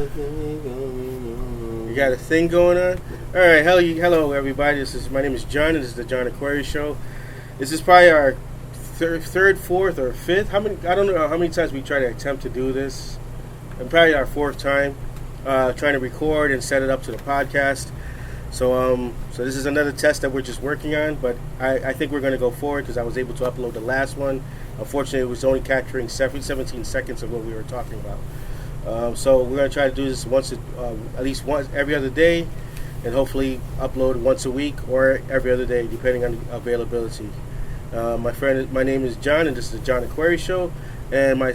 You got a thing going on? All right, hello everybody. My name is John, and this is the John Aquarius Show. This is probably our third, fourth, or fifth. I don't know how many times we try to attempt to do this. And probably our fourth time trying to record and set it up to the podcast. So this is another test that we're just working on, but I think we're going to go forward because I was able to upload the last one. Unfortunately, it was only capturing 17 seconds of what we were talking about. So we're going to try to do this at least once every other day, and hopefully upload once a week or every other day, depending on the availability. My name is John, and this is the John Aquarius Show, and my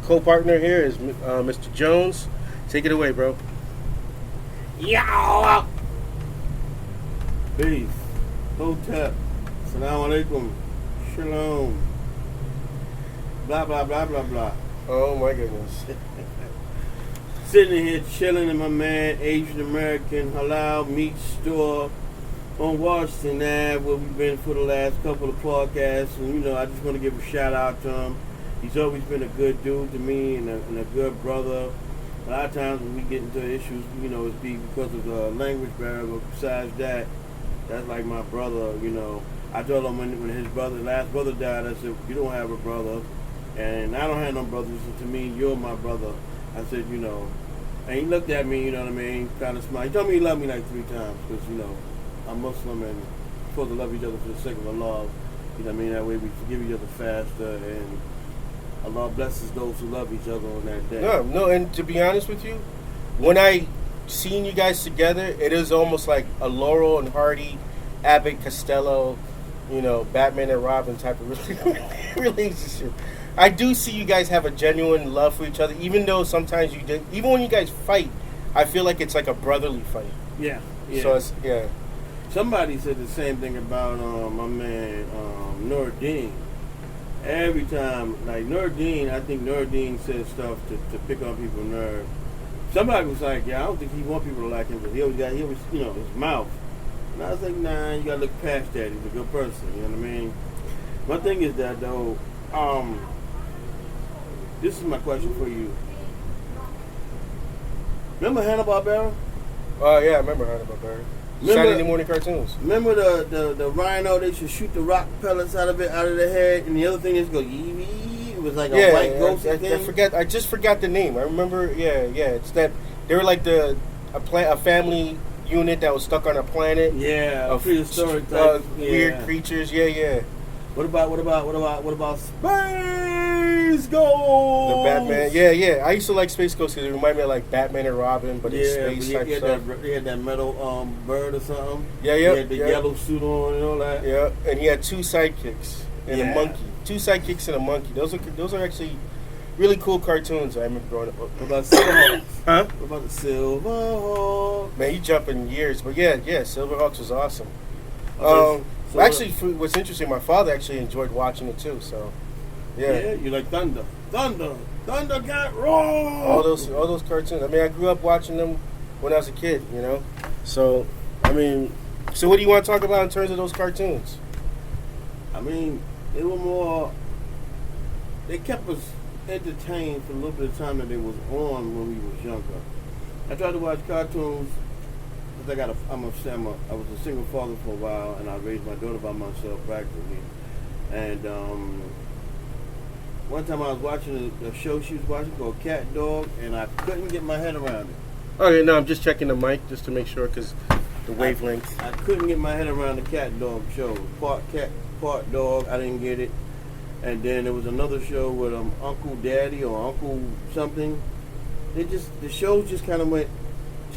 co-partner here is Mr. Jones. Take it away, bro. Yeah. Peace. Hotep. Assalamu alaikum. Shalom. Blah, blah, blah, blah, blah. Oh, my goodness. Sitting here chilling in my man Asian American halal meat store on Washington Ave, where we've been for the last couple of podcasts. And, I just want to give a shout out to him. He's always been a good dude to me and a good brother. A lot of times when we get into issues, it's because of the language barrier, but besides that, that's like my brother, I told him when his last brother died, I said, you don't have a brother, and I don't have no brothers, so to me, you're my brother. I said, and he looked at me, kind of smiled. He told me he loved me like 3 times, because, I'm Muslim, and we're supposed to love each other for the sake of Allah, that way we forgive each other faster, and Allah blesses those who love each other on that day. No, and to be honest with you, when I seen you guys together, it is almost like a Laurel and Hardy, Abbott Costello, Batman and Robin type of relationship. I do see you guys have a genuine love for each other, even though sometimes even when you guys fight, I feel like it's like a brotherly fight. Yeah. So Somebody said the same thing about my man Nuruddin. Every time, like Nuruddin, I think Nuruddin says stuff to pick on people's nerves. Somebody was like, I don't think he want people to like him, but he always, his mouth. And I was like, nah, you gotta look past that. He's a good person, you know what I mean? My thing is that, though, this is my question for you. Remember Hanna-Barbera? Yeah, I remember Hanna-Barbera. Saturday morning cartoons. Remember the rhino? They should shoot the rock pellets out of their head, and the other thing is go yee. It was like a white ghost thing. I just forgot the name. I remember. Yeah. It's that they were like a family unit that was stuck on a planet. Yeah, a prehistoric type. Weird creatures. Yeah. What about Space Ghost? The Batman. Yeah. I used to like Space Ghost because it reminded me of like Batman and Robin, but it's space type stuff. He had that metal bird or something. Yeah. He had the yellow suit on and all that. Yeah, and he had 2 sidekicks and a monkey. 2 sidekicks and a monkey. Those are actually really cool cartoons. I remember growing up. What about Silverhawks? Huh? What about the Silverhawks? Man, you jumping years, but yeah, Silverhawks was awesome. Actually, what's interesting, my father actually enjoyed watching it too. So, yeah, you like Thunder got roar. All those cartoons. I mean, I grew up watching them when I was a kid. So so what do you want to talk about in terms of those cartoons? They were more. They kept us entertained for a little bit of time that they was on when we was younger. I tried to watch cartoons. I was a single father for a while, and I raised my daughter by myself practically. And one time I was watching a show she was watching called Cat Dog, and I couldn't get my head around it. Okay, no, I'm just checking the mic just to make sure because the wavelength. I couldn't get my head around the Cat Dog show. Part cat, part dog. I didn't get it. And then there was another show with Uncle Daddy or Uncle something. The shows just kind of went.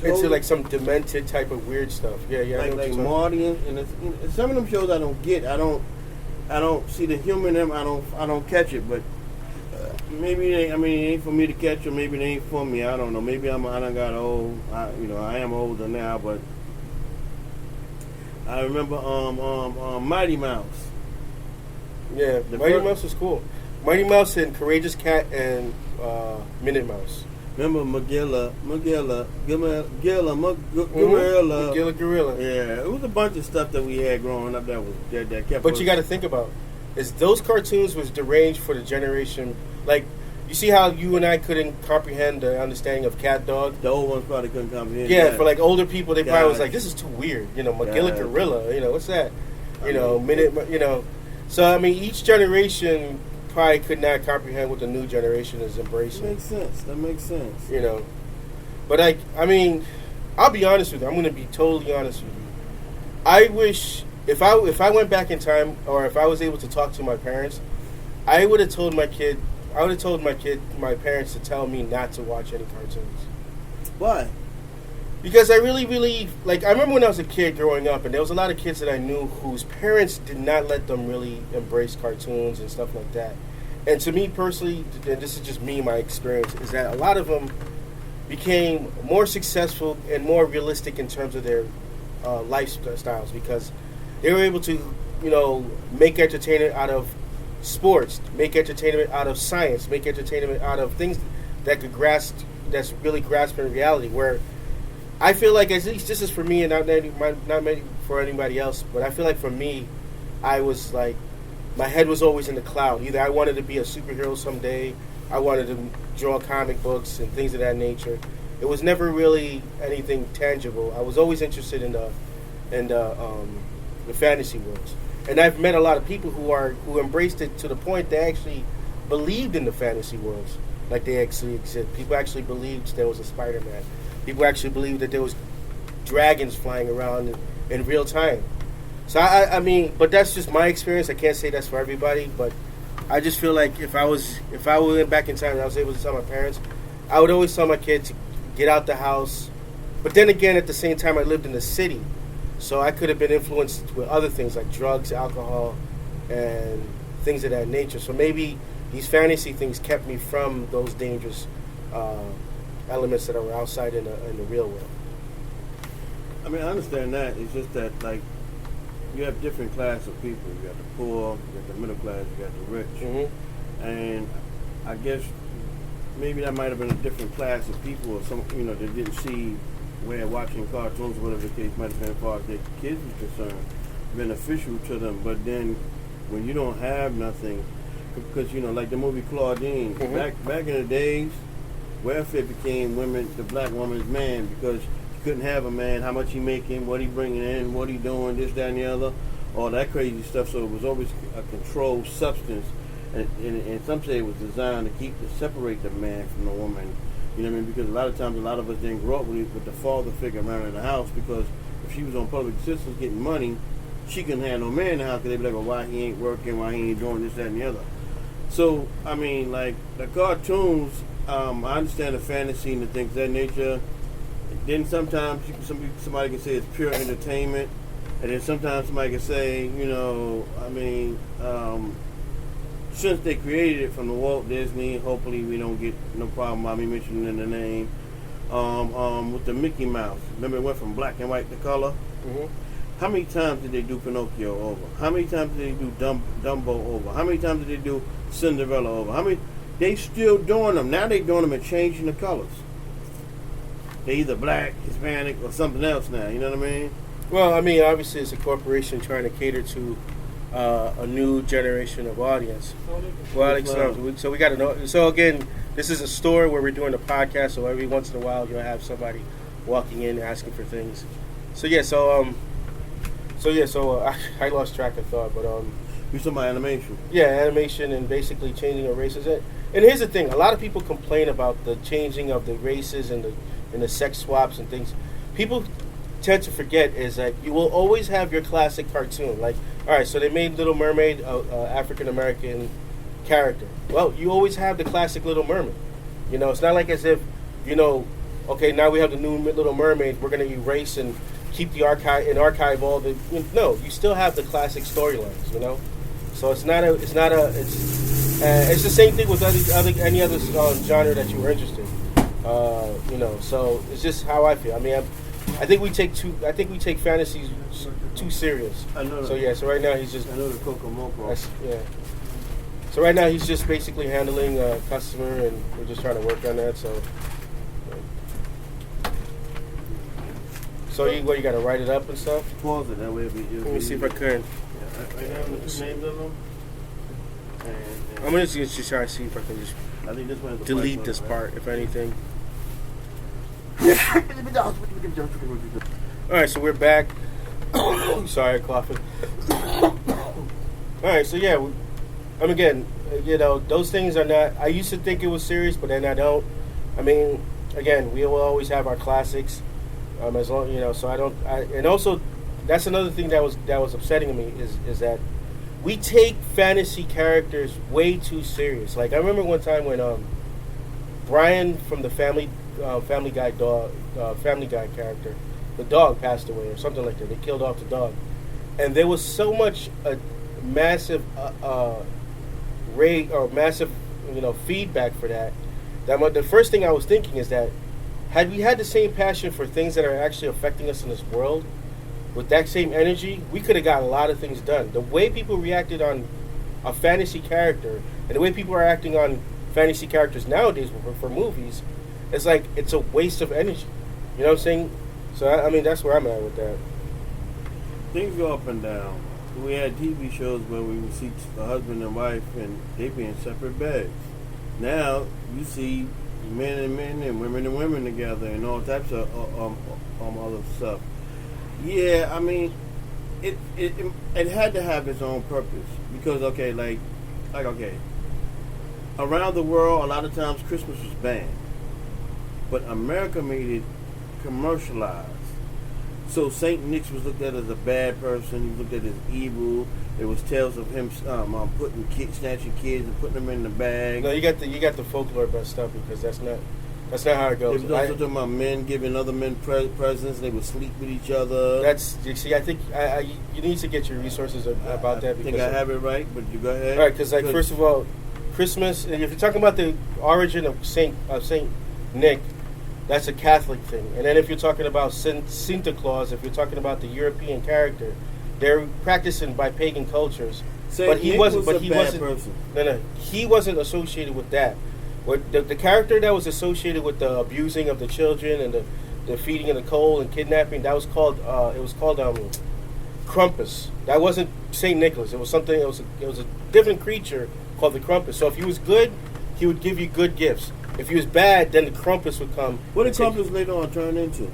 Into like some demented type of weird stuff. Yeah. Like Marty and some of them shows I don't get. I don't see the humor in them. I don't catch it. But maybe it ain't for me to catch, or maybe it ain't for me. I don't know. Maybe I done got old. I am older now, but I remember Mighty Mouse. Yeah, Mighty Mouse was cool. Mighty Mouse and Courageous Cat and Minute Mouse. Remember Magilla. Yeah, it was a bunch of stuff that we had growing up that kept. But you got to think about, is those cartoons was deranged for the generation. Like You see how you and I couldn't comprehend the understanding of cat dog? The old ones probably couldn't comprehend. Yeah, that. for like older people, they probably was Gotcha. like, "This is too weird." You know, Magilla gorilla. You know, what's that? You I know, mean, minute. You know, so I mean, each generation probably could not comprehend what the new generation is That embracing. makes sense. That makes sense. You know, but I mean, I'll be honest with you. I'm going to be totally honest with you. I wish if I went back in time, or if I was able to talk to my parents, I would have told my parents to tell me not to watch any cartoons. Why? Because I really, like, I remember when I was a kid growing up, and there was a lot of kids that I knew whose parents did not let them really embrace cartoons and stuff like that. And to me personally, and this is just me, my experience, is that a lot of them became more successful and more realistic in terms of their lifestyles, because they were able to, you know, make entertainment out of sports, make entertainment out of science, make entertainment out of things that could grasp, that's really grasping reality. Where I feel like, at least this is for me, and not many for anybody else, but I feel like for me, I was like, my head was always in the cloud. Either I wanted to be a superhero someday, I wanted to draw comic books and things of that nature. It was never really anything tangible. I was always interested in the fantasy worlds. And I've met a lot of people who embraced it to the point they actually believed in the fantasy worlds, like they actually exist. People actually believed there was a Spider-Man. People actually believed that there was dragons flying around in real time. So I mean, but that's just my experience. I can't say that's for everybody, but I just feel like if I went back in time and I was able to tell my parents, I would always tell my kids to get out the house. But then again, at the same time, I lived in the city. So I could have been influenced with other things like drugs, alcohol, and things of that nature. So maybe these fantasy things kept me from those dangerous elements that are outside in the real world. I mean, I understand that. It's just that, like, you have different class of people. You got the poor, you got the middle class, you got the rich. Mm-hmm. And I guess maybe that might have been a different class of people, or some, you know, that didn't see where watching cartoons or whatever the case might have been, as far as their kids were concerned, beneficial to them. But then when you don't have nothing, because, you know, like the movie Claudine, mm-hmm. back in the days, welfare became the black woman's man, because you couldn't have a man, how much he making, what he bringing in, what he doing, this, that, and the other, all that crazy stuff. So it was always a controlled substance, and some say it was designed to separate the man from the woman. You know what I mean? Because a lot of times, a lot of us didn't grow up with the father figure around in the house, because if she was on public assistance getting money, she couldn't have no man in the house, because they'd be like, well, why he ain't working, why he ain't doing this, that, and the other. So, I mean, like, the cartoons, I understand the fantasy and the things of that nature. Then sometimes somebody can say it's pure entertainment, and then sometimes somebody can say, you know, I mean, since they created it from the Walt Disney, hopefully we don't get no problem by me mentioning the name, with the Mickey Mouse. Remember, it went from black and white to color? Mm-hmm. How many times did they do Pinocchio over? How many times did they do Dumbo over? How many times did they do Cinderella over? They still doing them. Now they doing them and changing the colors. They're either black, Hispanic, or something else now. You know what I mean? Well, I mean, obviously it's a corporation trying to cater to a new generation of audience. Well, so we got to know. So again, this is a store where we're doing a podcast. So every once in a while, you'll have somebody walking in asking for things. So I lost track of thought, but You talking about animation? Yeah, animation and basically changing of races. And here's the thing: a lot of people complain about the changing of the races and the sex swaps and things. People tend to forget is that you will always have your classic cartoon. Like, all right, so they made Little Mermaid African American character. Well, you always have the classic Little Mermaid. You know, it's not like as if, you know, okay, now we have the new Little Mermaid. We're going to erase and keep the archive all the. No, you still have the classic storylines. You know, so it's the same thing with any other genre that you were interested in. You know, so it's just how I feel. I mean, I think we take fantasy too serious. I know. So yeah, so right now he's just. I know the Coco Moco. Yeah. So right now he's just basically handling a customer, and we're just trying to work on that. So you got to write it up and stuff. Pause it that way. Let me see if I can. Yeah, right now the names of them. I'm gonna just try to see if I can just. I think this one has the delete price this on it, part, if anything. right? All right, so we're back. Sorry, coughing. All right, so yeah, again, those things are not. I used to think it was serious, but then I don't. I mean, again, we will always have our classics, as long So I don't. And also, that's another thing that was upsetting me is that we take fantasy characters way too serious. Like I remember one time when Brian from the Family Guy character, the dog passed away or something like that. They killed off the dog, and there was so much massive massive feedback for that. The first thing I was thinking is that had we had the same passion for things that are actually affecting us in this world, with that same energy, we could have got a lot of things done. The way people reacted on a fantasy character and the way people are acting on fantasy characters nowadays for movies, it's like it's a waste of energy. You know what I'm saying? So I mean that's where I'm at with that. Things go up and down. We had TV shows where we would see the husband and wife and they be in separate beds. Now you see men and men and women together and all types of other stuff. Yeah, I mean, it had to have its own purpose because okay, around the world a lot of times Christmas was banned, but America made it commercialized. So Saint Nick was looked at as a bad person. He was looked at as evil. There was tales of him snatching kids and putting them in the bag. No, you got the folklore messed up because that's not how it goes. They was also talking about men giving other men presents. They would sleep with each other. You see, I think you need to get your resources about that. I think I have it right, but you go ahead. All right, because first of all, Christmas. If you're talking about the origin of Saint Nick, that's a Catholic thing. And then if you're talking about Santa Claus, if you're talking about the European character, they're practicing by pagan cultures. Saint He Nick wasn't. was But a he bad wasn't. person. No, he wasn't associated with that. What the character that was associated with the abusing of the children and the feeding of the coal and kidnapping, that was called Krampus. That wasn't Saint Nicholas. It was something. It was a different creature called the Krampus. So if he was good, he would give you good gifts. If he was bad, then the Krampus would come. What did Krampus later on turn into?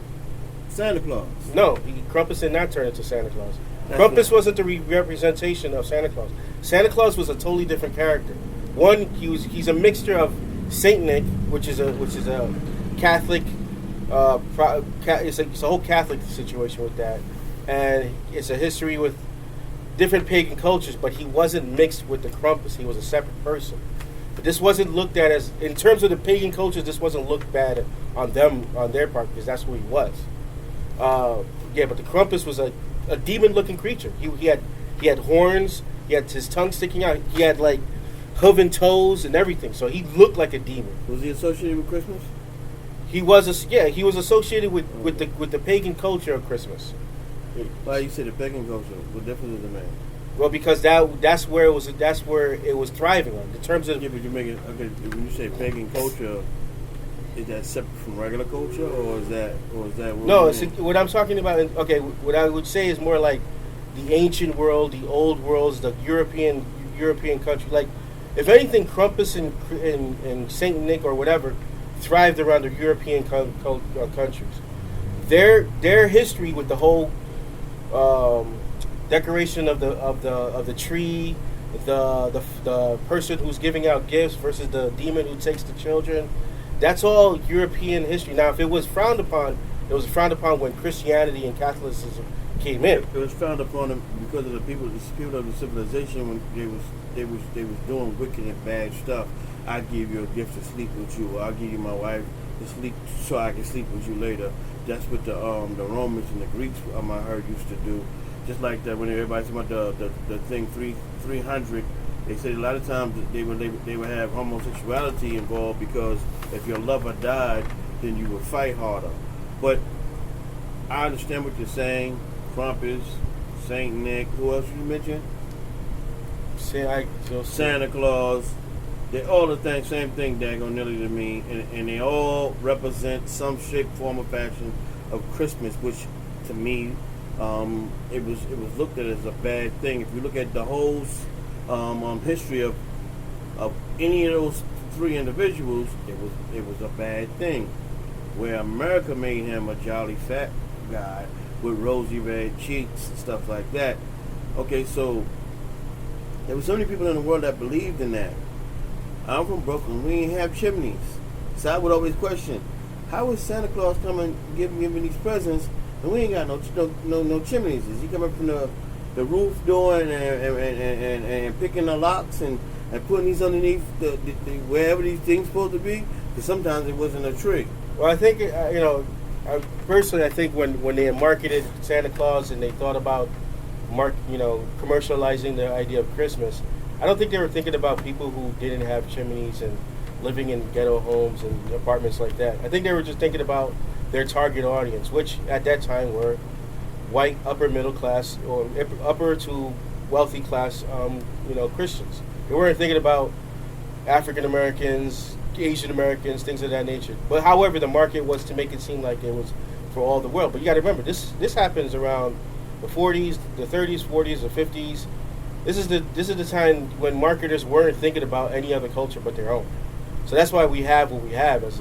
Santa Claus. No, Krampus did not turn into Santa Claus. That's Krampus right. wasn't the representation of Santa Claus. Santa Claus was a totally different character. One, he's a mixture of Saint Nick, which is a Catholic. It's a whole Catholic situation with that, and it's a history with different pagan cultures. But he wasn't mixed with the Krampus. He was a separate person. But this wasn't looked at as, in terms of the pagan cultures, this wasn't looked bad on their part because that's who he was. But the Krampus was a demon-looking creature. He had horns. He had his tongue sticking out. He had like hooven toes and everything. So he looked like a demon. Was he associated with Christmas? He was associated with the pagan culture of Christmas. Why you said the pagan culture? What difference does it make? Well, because that's where it was thriving on. In terms of Yeah, but you make it okay. When you say pagan culture, is that separate from regular culture, or is that no, what I'm talking about. Okay, what I would say is more like the ancient world, the old worlds, the European country. Like, if anything, Krampus and Saint Nick or whatever thrived around the European countries. Their history with the whole decoration of the tree, the person who's giving out gifts versus the demon who takes the children. That's all European history. Now, if it was frowned upon, it was frowned upon when Christianity and Catholicism came in. It was frowned upon because of the people of the civilization when they was doing wicked and bad stuff. I give you a gift to sleep with you, or I'll give you my wife to sleep so I can sleep with you later. That's what the Romans and the Greeks I heard used to do. Just like that, when everybody's talking about the thing 300, they said a lot of times that they would have homosexuality involved because if your lover died, then you would fight harder. But I understand what you're saying. Krampus, Saint Nick, who else you mentioned? Santa Claus. They all the same thing, daggone nearly to me, and they all represent some shape, form, or fashion of Christmas, which to me. It was looked at as a bad thing. If you look at the whole history of any of those three individuals, it was a bad thing. Where America made him a jolly fat guy with rosy red cheeks and stuff like that. Okay, so there were so many people in the world that believed in that. I'm from Brooklyn. We ain't have chimneys. So I would always question, how is Santa Claus coming giving these presents and we ain't got no chimneys? Is he coming from the roof door and picking the locks and putting these underneath the wherever these things supposed to be? Because sometimes it wasn't a trick. Well, I think, personally, I think when they marketed Santa Claus and they thought about commercializing the idea of Christmas, I don't think they were thinking about people who didn't have chimneys and living in ghetto homes and apartments like that. I think they were just thinking about their target audience, which at that time were white upper middle class or upper to wealthy class, Christians. They weren't thinking about African Americans, Asian Americans, things of that nature. But however, the market was to make it seem like it was for all the world. But you got to remember, this happens around the 40s, the 30s, 40s, the 50s. This is the time when marketers weren't thinking about any other culture but their own. So that's why we have what we have as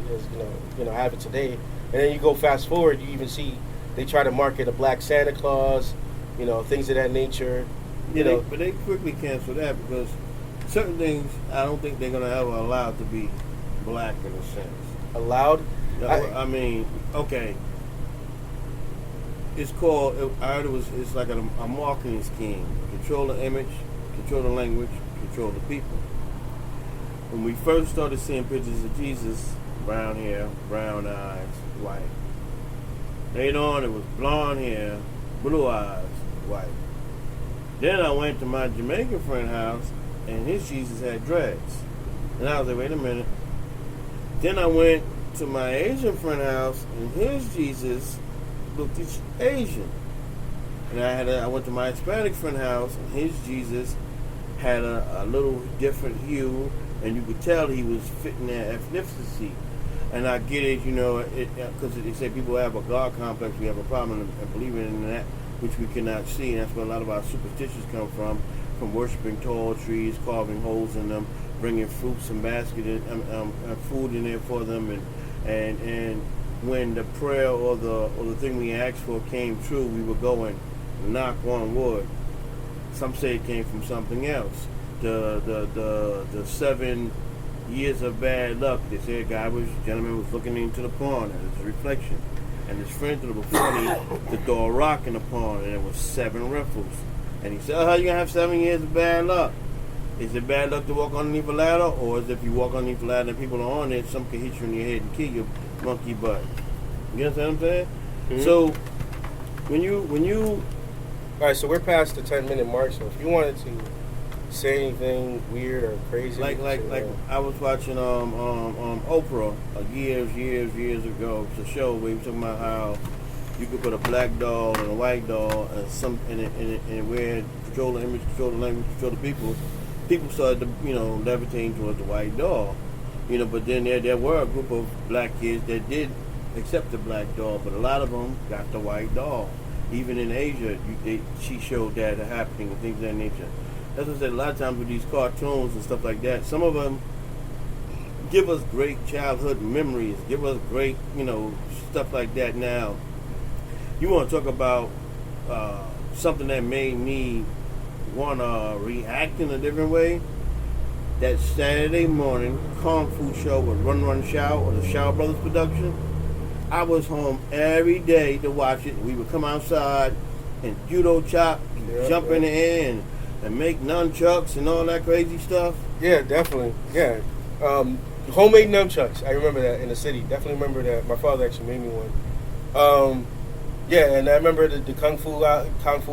have it today. And then you go fast forward, you even see they try to market a black Santa Claus, things of that nature. But they quickly cancel that because certain things I don't think they're gonna ever allow to be black in a sense. Allowed? I mean, okay. It's called. I heard it's like a marketing scheme. Control the image, control the language, control the people. When we first started seeing pictures of Jesus, brown hair, brown eyes, white. Later on, it was blonde hair, blue eyes, white. Then I went to my Jamaican friend's house, and his Jesus had dreads. And I was like, wait a minute. Then I went to my Asian friend's house, and his Jesus looked Asian. And I went to my Hispanic friend's house, and his Jesus had a little different hue, and you could tell he was fitting their ethnicity. And I get it, because they say people have a God complex, we have a problem in believing in that which we cannot see, and that's where a lot of our superstitions come from worshiping tall trees, carving holes in them, bringing fruits and baskets, food in there for them, and when the prayer or the thing we asked for came true, we would go and knock on wood. Some say it came from something else. The 7 years of bad luck. They said gentleman was looking into the pond and his reflection, and his friend to the before to throw a rock in the pond, and it was 7 riffles. And he said, "Oh, how you gonna have 7 years of bad luck? Is it bad luck to walk underneath a ladder, or is it if you walk underneath a ladder and people are on it, some can hit you in your head and kill your monkey butt?" You understand what I'm saying? Mm-hmm. So when you all right, so we're past the 10-minute mark. So if you wanted to say anything weird or crazy, like I was watching Oprah years ago. It's a show where he was talking about how you could put a black doll and a white doll and where control the image, control the language, control the people. People started to levitating towards the white doll, But then there were a group of black kids that did accept the black doll, but a lot of them got the white doll. Even in Asia, she showed that happening and things of that nature. That's what I said. A lot of times with these cartoons and stuff like that, some of them give us great childhood memories, give us great, stuff like that. Now, you want to talk about something that made me want to react in a different way? That Saturday morning Kung Fu show with Run Run Shaw or the Shaw Brothers production. I was home every day to watch it. We would come outside and judo chop, jump in the air, and make nunchucks and all that crazy stuff. Yeah, definitely. Yeah. Homemade nunchucks. I remember that in the city. Definitely remember that. My father actually made me one. Yeah, and I remember the Kung Fu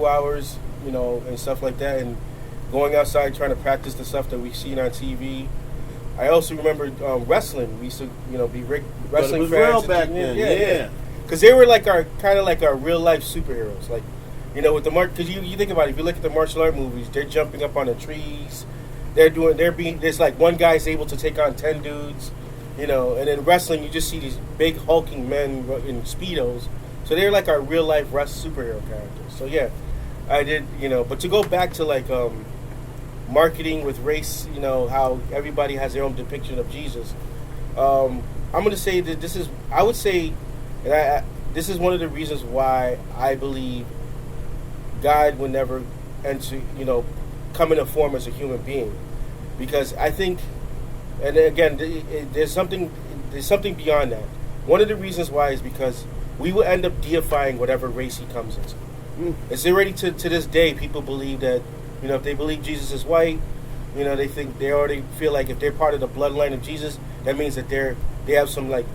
hours, and stuff like that, and going outside trying to practice the stuff that we've seen on TV. I also remember wrestling. We used to, be wrestling. But it was fans real back then. Yeah. Because they were like our real life superheroes. Like, with the because you think about it. If you look at the martial art movies, they're jumping up on the trees. There's like one guy's able to take on 10 dudes. And in wrestling, you just see these big hulking men in speedos. So they're like our real life superhero characters. So yeah, I did. But to go back to like marketing with race, how everybody has their own depiction of Jesus. I'm going to say that I would say, this is one of the reasons why I believe God would never come in a form as a human being, because I think, and again, there's something beyond that. One of the reasons why is because we will end up deifying whatever race he comes into. It's already to this day, people believe that, if they believe Jesus is white, they already feel like if they're part of the bloodline of Jesus, that means that they have some like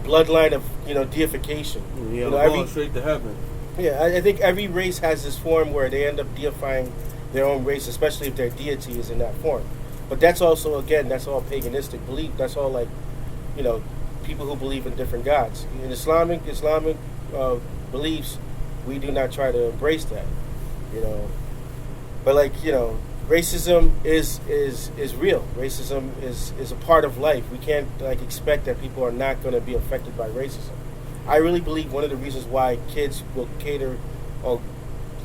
bloodline of deification. Yeah, going straight to heaven. Yeah, I think every race has this form where they end up deifying their own race, especially if their deity is in that form. But that's also, again, that's all paganistic belief. That's all like, people who believe in different gods. In Islamic beliefs, we do not try to embrace that, But racism is real. Racism is a part of life. We can't expect that people are not going to be affected by racism. I really believe one of the reasons why kids will cater or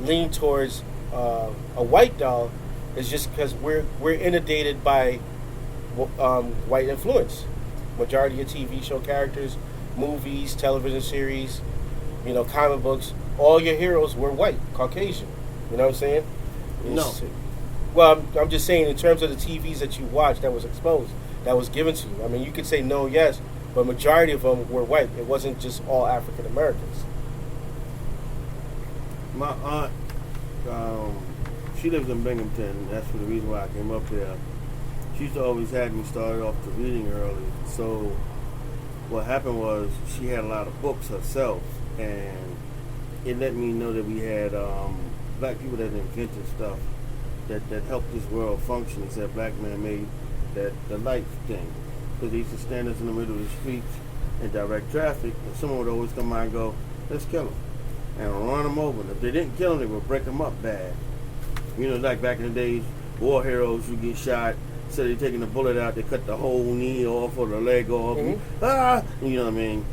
lean towards a white doll is just because we're inundated by white influence. Majority of TV show characters, movies, television series, comic books, all your heroes were white, Caucasian. You know what I'm saying? No. Well, I'm just saying in terms of the TVs that you watched that was exposed, that was given to you. I mean, you could say no, yes, but majority of them were white. It wasn't just all African Americans. My aunt, she lives in Binghamton. That's for the reason why I came up there. She used to always have me started off to reading early. So what happened was she had a lot of books herself, and it let me know that we had black people that invented stuff that helped this world function. He said black man made the light thing, because they used to stand us in the middle of the streets and direct traffic, and someone would always come by and go, let's kill them, and run them over. And if they didn't kill them, they would break them up bad. Like back in the days, war heroes, you get shot, so they're taking the bullet out, they cut the whole knee off or the leg off. Mm-hmm. You know what I mean?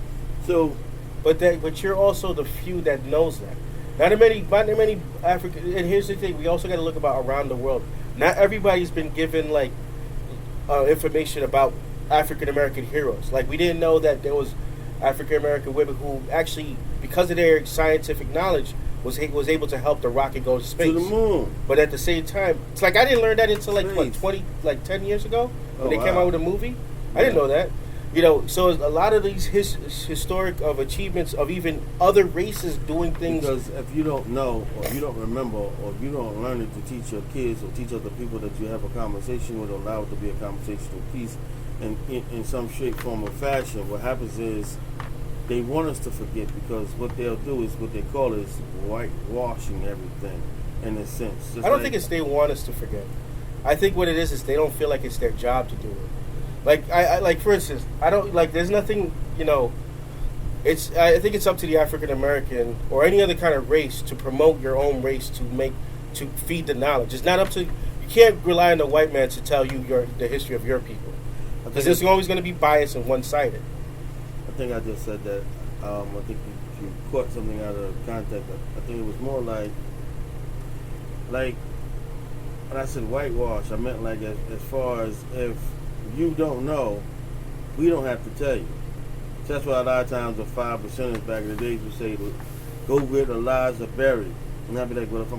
So, but you're also the few that knows that. Not many African. And here's the thing: we also got to look about around the world. Not everybody's been given information about African American heroes. Like, we didn't know that there was African American women who actually, because of their scientific knowledge, was able to help the rocket go to space, to the moon. But at the same time, it's like I didn't learn that until 10 years ago when they came out with a movie. I didn't know that. So a lot of these historic achievements of even other races doing things. Because if you don't know, or you don't remember, or you don't learn it to teach your kids or teach other people that you have a conversation with, allow it to be a conversational piece in some shape, form, or fashion, what happens is they want us to forget, because what they'll do is what they call is whitewashing everything, in a sense. I don't think it's they want us to forget. I think what it is they don't feel like it's their job to do it. Like for instance, I don't there's nothing, I think it's up to the African American or any other kind of race to promote your own race, to feed the knowledge. It's not up to, you can't rely on the white man to tell you the history of your people, because it's always going to be biased and one-sided. I think I just said that. I think you caught something out of context. I think it was more like when I said whitewash, I meant as far as if you don't know, we don't have to tell you. So that's why a lot of times the 5%ers back in the days would say, go where the lies are buried. And I'd be like, well, if I'm